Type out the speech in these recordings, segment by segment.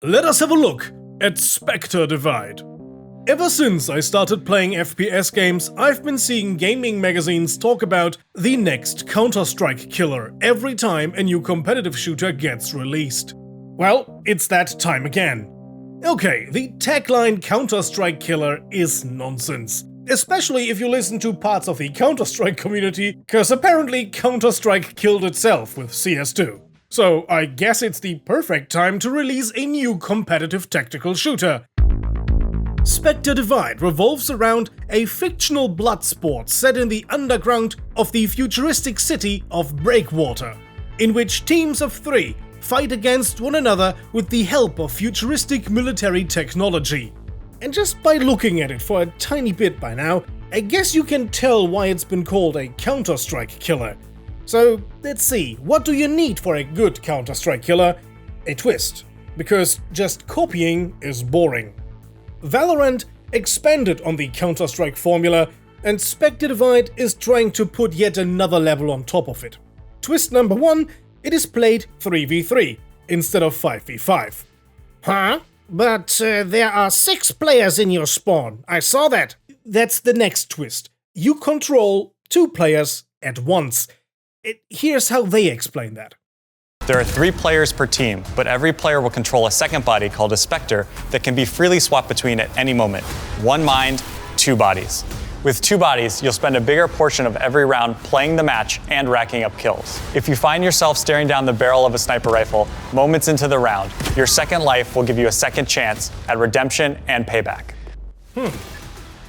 Let us have a look at Spectre Divide. Ever since I started playing FPS games, I've been seeing gaming magazines talk about the next Counter-Strike killer every time a new competitive shooter gets released. Well, it's that time again. Okay, the tagline Counter-Strike killer is nonsense. Especially if you listen to parts of the Counter-Strike community, cause apparently Counter-Strike killed itself with CS2. So I guess it's the perfect time to release a new competitive tactical shooter. Spectre Divide revolves around a fictional blood sport set in the underground of the futuristic city of Breakwater, in which teams of 3 fight against one another with the help of futuristic military technology. And just by looking at it for a tiny bit by now, I guess you can tell why it's been called a Counter-Strike killer. So let's see, what do you need for a good Counter-Strike killer? A twist, because just copying is boring. Valorant expanded on the Counter-Strike formula, and Spectre Divide is trying to put yet another level on top of it. Twist number 1, it is played 3v3 instead of 5v5. Huh? But there are 6 players in your spawn, I saw that. That's the next twist. You control 2 players at once. Here's how they explain that. There are 3 players per team, but every player will control a second body called a Spectre that can be freely swapped between at any moment. 1 mind, 2 bodies. With 2 bodies, you'll spend a bigger portion of every round playing the match and racking up kills. If you find yourself staring down the barrel of a sniper rifle moments into the round, your second life will give you a second chance at redemption and payback.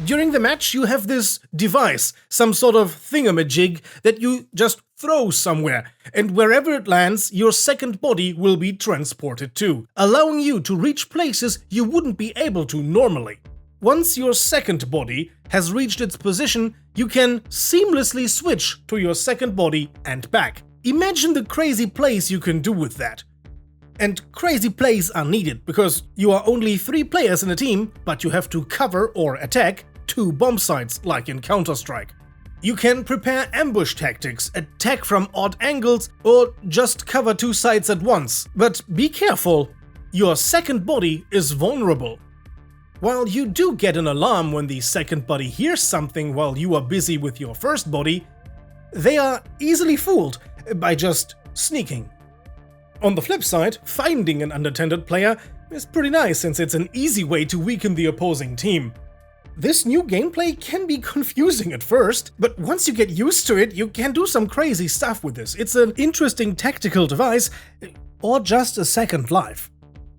During the match, you have this device, some sort of thingamajig that you just throw somewhere, and wherever it lands, your second body will be transported to, allowing you to reach places you wouldn't be able to normally. Once your second body has reached its position, you can seamlessly switch to your second body and back. Imagine the crazy plays you can do with that. And crazy plays are needed because you are only 3 players in a team, but you have to cover or attack 2 bomb sites like in Counter-Strike. You can prepare ambush tactics, attack from odd angles, or just cover 2 sites at once. But be careful, your second body is vulnerable. While you do get an alarm when the second body hears something while you are busy with your first body, they are easily fooled by just sneaking. On the flip side, finding an unattended player is pretty nice since it's an easy way to weaken the opposing team. This new gameplay can be confusing at first, but once you get used to it, you can do some crazy stuff with this. It's an interesting tactical device, or just a second life.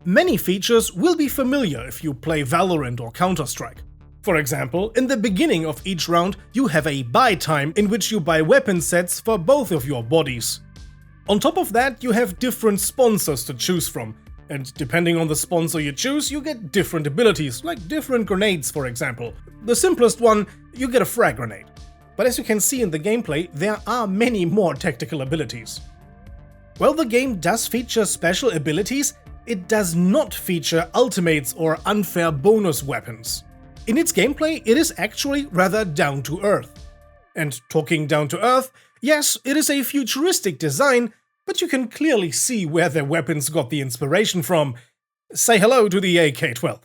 Many features will be familiar if you play Valorant or Counter-Strike. For example, in the beginning of each round, you have a buy time in which you buy weapon sets for both of your bodies. On top of that, you have different sponsors to choose from, and depending on the sponsor you choose, you get different abilities, like different grenades for example. The simplest one, you get a frag grenade. But as you can see in the gameplay, there are many more tactical abilities. While the game does feature special abilities, it does not feature ultimates or unfair bonus weapons. In its gameplay, it is actually rather down to earth. And talking down to earth, yes, it is a futuristic design, but you can clearly see where their weapons got the inspiration from. Say hello to the AK-12.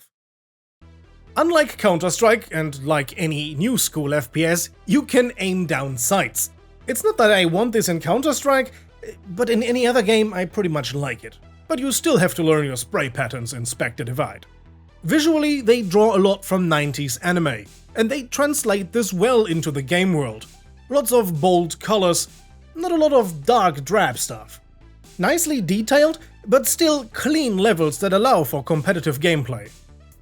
Unlike Counter-Strike, and like any new school FPS, you can aim down sights. It's not that I want this in Counter-Strike, but in any other game I pretty much like it. But you still have to learn your spray patterns in Spectre Divide. Visually, they draw a lot from 90s anime, and they translate this well into the game world. Lots of bold colors, not a lot of dark drab stuff. Nicely detailed, but still clean levels that allow for competitive gameplay.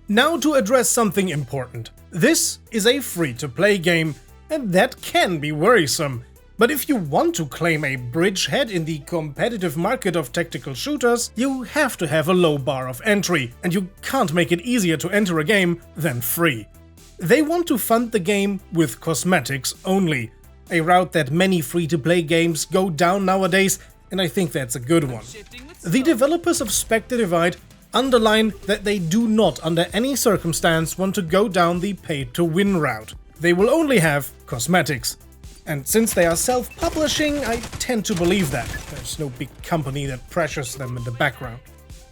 Now to address something important. This is a free-to-play game, and that can be worrisome. But if you want to claim a bridgehead in the competitive market of tactical shooters, you have to have a low bar of entry, and you can't make it easier to enter a game than free. They want to fund the game with cosmetics only, a route that many free-to-play games go down nowadays, and I think that's a good one. The developers of Spectre Divide underline that they do not under any circumstance want to go down the pay-to-win route. They will only have cosmetics. And since they are self-publishing, I tend to believe that. There's no big company that pressures them in the background.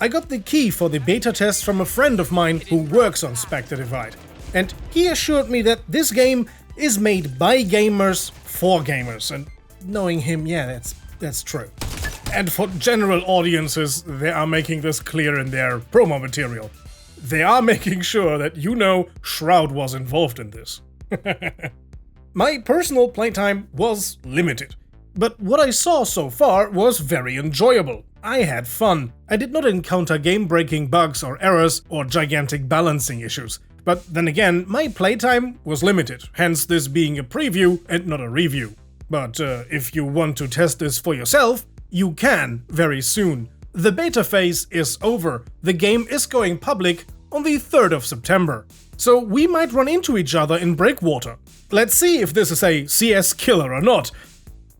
I got the key for the beta test from a friend of mine who works on Spectre Divide, and he assured me that this game is made by gamers for gamers, and knowing him, yeah, that's true. And for general audiences, they are making this clear in their promo material. They are making sure that you know Shroud was involved in this. My personal playtime was limited, but what I saw so far was very enjoyable. I had fun. I did not encounter game-breaking bugs or errors or gigantic balancing issues. But then again, my playtime was limited, hence this being a preview and not a review. But if you want to test this for yourself, you can very soon. The beta phase is over. The game is going public on the 3rd of September. So we might run into each other in Breakwater. Let's see if this is a CS killer or not.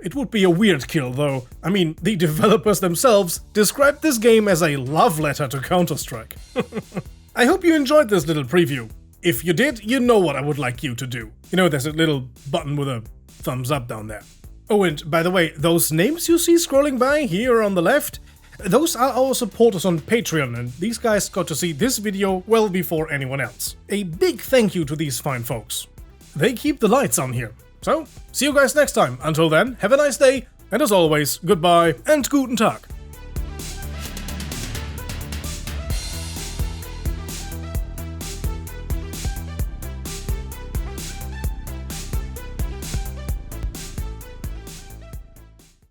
It would be a weird kill though. I mean, the developers themselves described this game as a love letter to Counter-Strike. I hope you enjoyed this little preview. If you did, you know what I would like you to do. You know, there's a little button with a thumbs up down there. Oh, and by the way, those names you see scrolling by here on the left, those are our supporters on Patreon, and these guys got to see this video well before anyone else. A big thank you to these fine folks. They keep the lights on here. So, see you guys next time. Until then, have a nice day, and as always, goodbye and guten Tag.